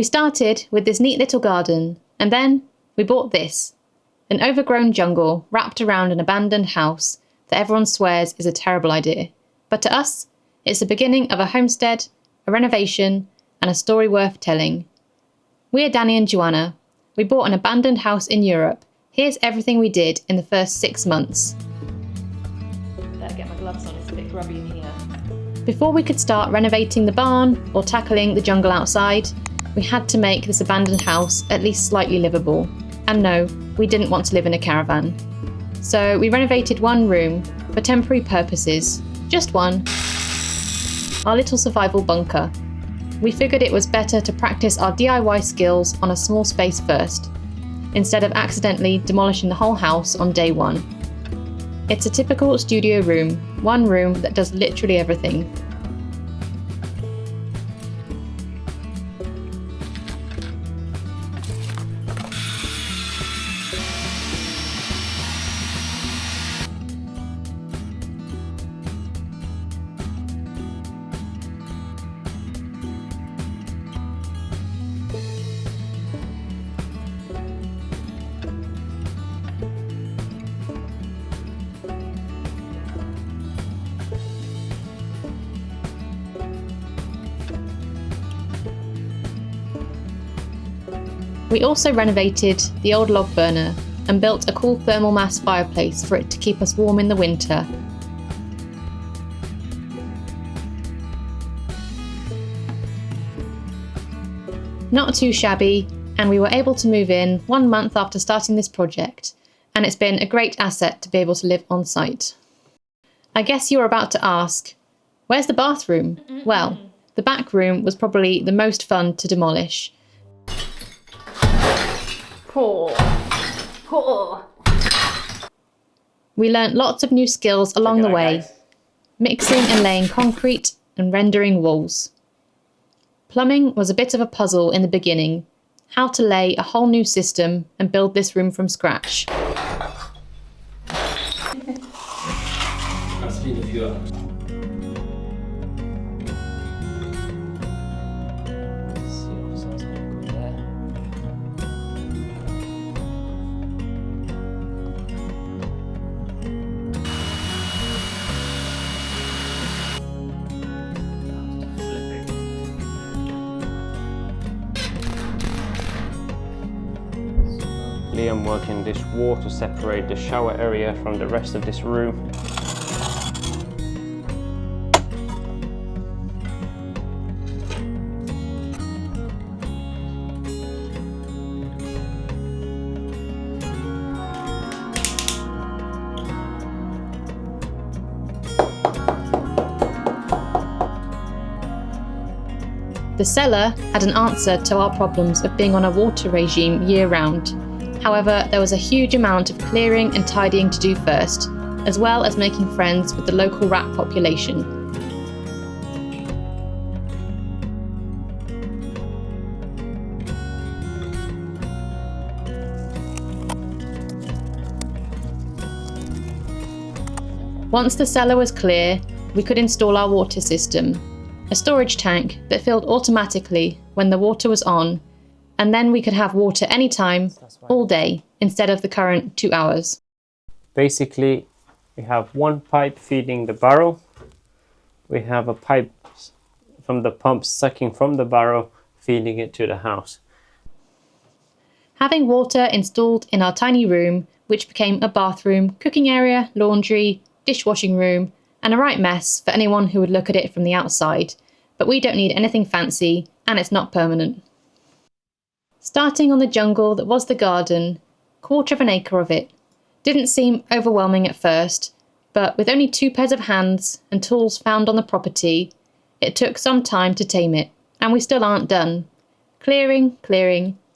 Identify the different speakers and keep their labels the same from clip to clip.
Speaker 1: We started with this neat little garden, and then we bought this, an overgrown jungle wrapped around an abandoned house that everyone swears is a terrible idea. But to us, it's the beginning of a homestead, a renovation, and a story worth telling. We are Dani and Joanna. We bought an abandoned house in Europe. Here's everything we did in the first 6 months. Better get my gloves on, it's a bit grubby in here. Before we could start renovating the barn or tackling the jungle outside, we had to make this abandoned house at least slightly livable. And no, we didn't want to live in a caravan. So we renovated one room for temporary purposes, just one, our little survival bunker. We figured it was better to practice our DIY skills on a small space first, instead of accidentally demolishing the whole house on day one. It's a typical studio room, one room that does literally everything. We also renovated the old log burner and built a cool thermal mass fireplace for it to keep us warm in the winter. Not too shabby, and we were able to move in 1 month after starting this project, and it's been a great asset to be able to live on site. I guess you're about to ask, where's the bathroom? Well, the back room was probably the most fun to demolish. Poor. We learnt lots of new skills along the way, mixing and laying concrete and rendering walls. Plumbing was a bit of a puzzle in the beginning, how to lay a whole new system and build this room from scratch.
Speaker 2: That's been a few hours.
Speaker 3: I'm working this wall to separate the shower area from the rest of this room.
Speaker 1: The cellar had an answer to our problems of being on a water regime year-round. However, there was a huge amount of clearing and tidying to do first, as well as making friends with the local rat population. Once the cellar was clear, we could install our water system, a storage tank that filled automatically when the water was on, and then we could have water anytime, all day, instead of the current 2 hours.
Speaker 3: Basically, we have one pipe feeding the barrel. We have a pipe from the pump sucking from the barrel, feeding it to the house.
Speaker 1: Having water installed in our tiny room, which became a bathroom, cooking area, laundry, dishwashing room, and a right mess for anyone who would look at it from the outside. But we don't need anything fancy, and it's not permanent. Starting on the jungle that was the garden, 1/4 of an acre of it, didn't seem overwhelming at first, but with only 2 pairs of hands and tools found on the property, it took some time to tame it, and we still aren't done. Clearing,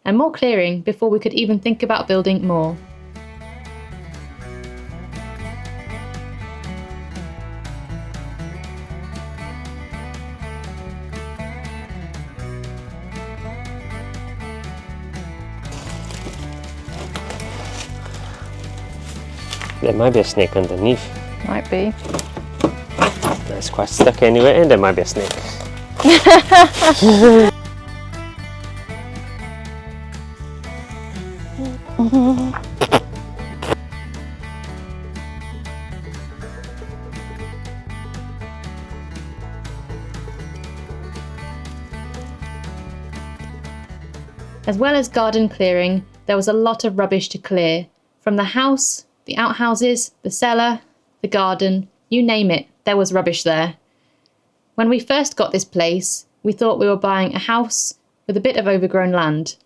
Speaker 1: and more clearing before we could even think about building more.
Speaker 3: There might be a snake underneath.
Speaker 1: Might be.
Speaker 3: It's quite stuck anyway, and there might be a snake.
Speaker 1: As well as garden clearing, there was a lot of rubbish to clear. From the house, the outhouses, the cellar, the garden, you name it, there was rubbish there. When we first got this place, we thought we were buying a house with a bit of overgrown land.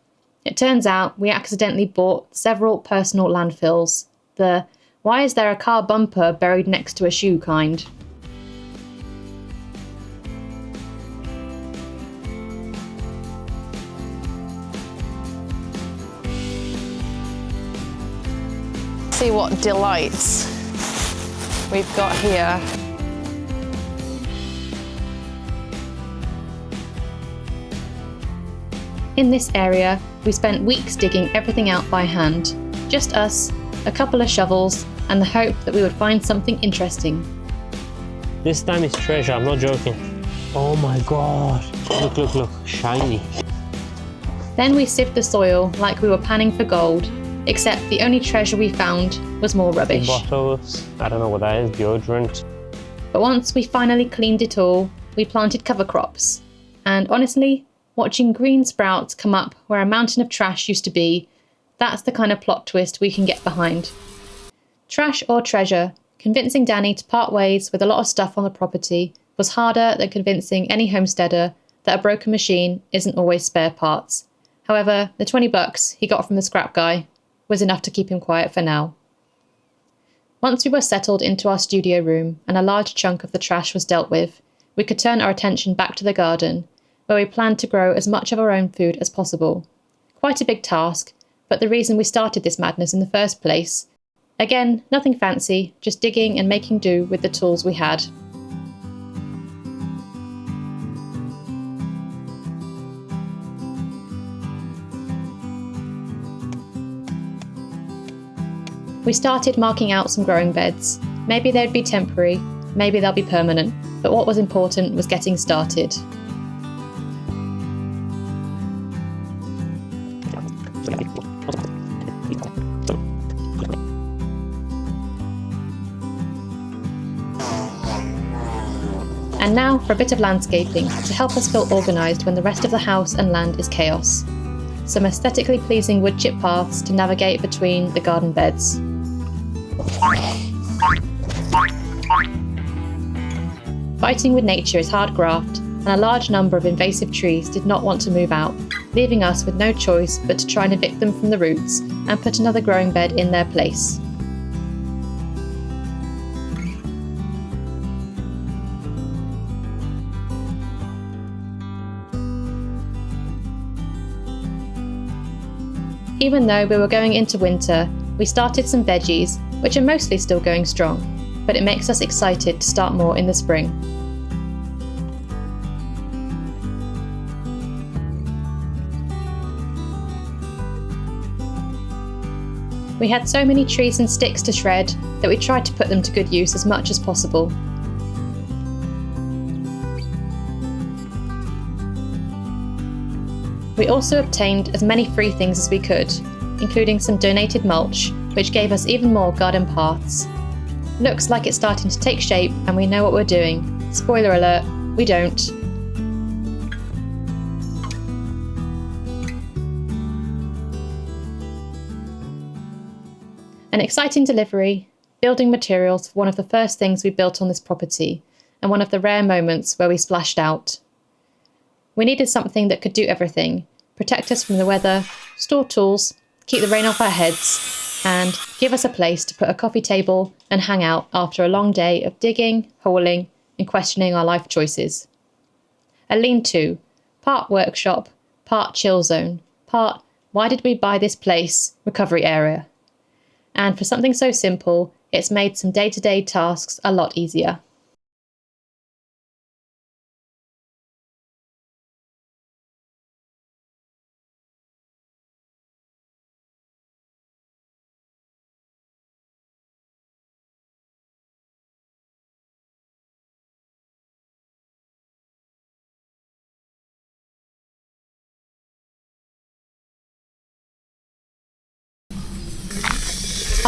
Speaker 1: It turns out we accidentally bought several personal landfills. The "why is there a car bumper buried next to a shoe" kind.
Speaker 2: See what delights we've got here.
Speaker 1: In this area, we spent weeks digging everything out by hand. Just us, a couple of shovels, and the hope that we would find something interesting.
Speaker 3: This time is treasure, I'm not joking. Oh my god. Look, look, look, shiny.
Speaker 1: Then we sieved the soil like we were panning for gold, except the only treasure we found was more rubbish.
Speaker 3: Bottles, I don't know what that is, deodorant.
Speaker 1: But once we finally cleaned it all, we planted cover crops. And honestly, watching green sprouts come up where a mountain of trash used to be, that's the kind of plot twist we can get behind. Trash or treasure, convincing Dani to part ways with a lot of stuff on the property was harder than convincing any homesteader that a broken machine isn't always spare parts. However, the $20 he got from the scrap guy was enough to keep him quiet for now. Once we were settled into our studio room and a large chunk of the trash was dealt with, we could turn our attention back to the garden, where we planned to grow as much of our own food as possible. Quite a big task, but the reason we started this madness in the first place. Again, nothing fancy, just digging and making do with the tools we had. We started marking out some growing beds. Maybe they'd be temporary, maybe they'll be permanent, but what was important was getting started. And now for a bit of landscaping to help us feel organised when the rest of the house and land is chaos. Some aesthetically pleasing wood chip paths to navigate between the garden beds. Fighting with nature is hard graft, and a large number of invasive trees did not want to move out, leaving us with no choice but to try and evict them from the roots and put another growing bed in their place. Even though we were going into winter, we started some veggies, which are mostly still going strong, but it makes us excited to start more in the spring. We had so many trees and sticks to shred that we tried to put them to good use as much as possible. We also obtained as many free things as we could, including some donated mulch, which gave us even more garden paths. Looks like it's starting to take shape and we know what we're doing. Spoiler alert, we don't. An exciting delivery, building materials for one of the first things we built on this property, and one of the rare moments where we splashed out. We needed something that could do everything, protect us from the weather, store tools, keep the rain off our heads, and give us a place to put a coffee table and hang out after a long day of digging, hauling, and questioning our life choices. A lean-to, part workshop, part chill zone, part why did we buy this place recovery area. And for something so simple, it's made some day-to-day tasks a lot easier.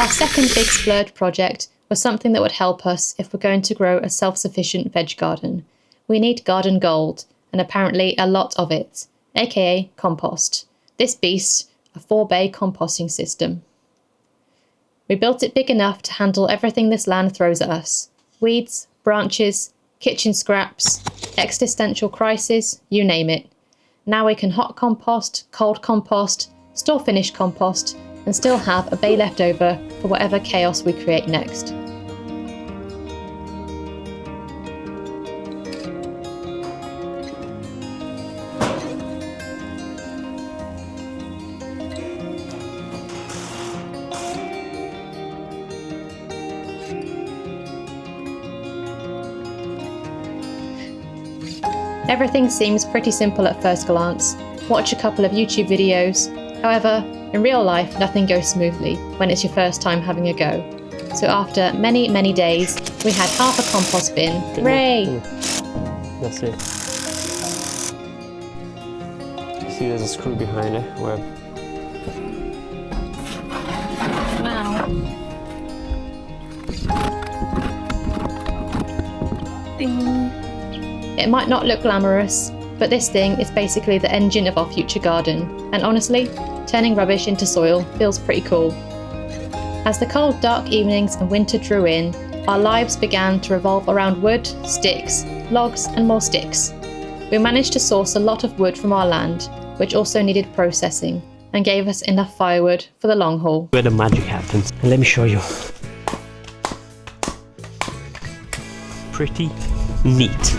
Speaker 1: Our second big splurge project was something that would help us if we're going to grow a self-sufficient veg garden. We need garden gold, and apparently a lot of it, aka compost. This beast, a 4-bay composting system. We built it big enough to handle everything this land throws at us. Weeds, branches, kitchen scraps, existential crisis, you name it. Now we can hot compost, cold compost, store finished compost, and still have a bay left over for whatever chaos we create next. Everything seems pretty simple at first glance. Watch a couple of YouTube videos. However, in real life, nothing goes smoothly when it's your first time having a go. So after many, many days, we had half a compost bin. Hooray!
Speaker 3: That's it. See, there's a screw behind it. Where
Speaker 2: Now. Ding.
Speaker 1: It might not look glamorous, but this thing is basically the engine of our future garden, and honestly, turning rubbish into soil feels pretty cool. As the cold, dark evenings and winter drew in, our lives began to revolve around wood, sticks, logs, and more sticks. We managed to source a lot of wood from our land, which also needed processing, and gave us enough firewood for the long haul.
Speaker 3: where the magic happens. And let me show you. Pretty neat.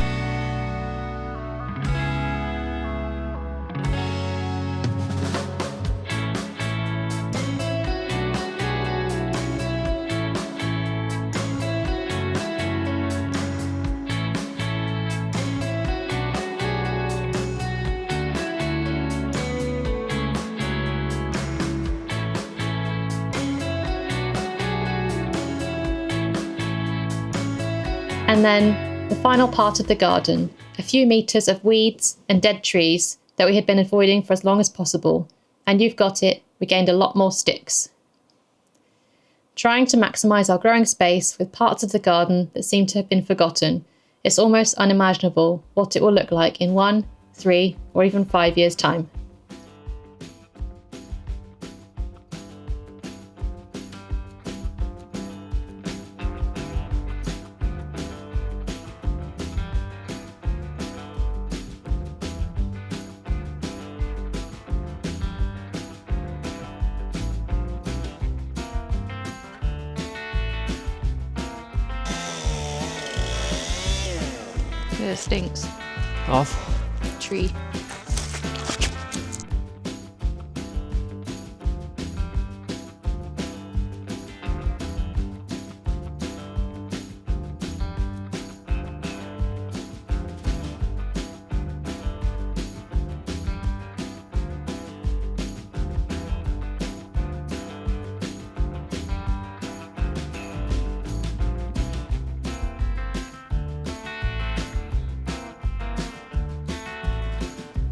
Speaker 1: And then the final part of the garden, a few metres of weeds and dead trees that we had been avoiding for as long as possible. And you've got it, we gained a lot more sticks. Trying to maximise our growing space with parts of the garden that seem to have been forgotten, it's almost unimaginable what it will look like in 1, 3, or even 5 years' time.
Speaker 2: It stinks.
Speaker 3: Off.
Speaker 2: Tree.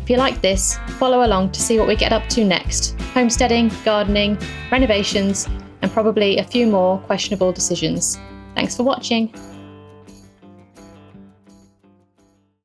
Speaker 1: If you like this, follow along to see what we get up to next. Homesteading, gardening, renovations, and probably a few more questionable decisions. Thanks for watching.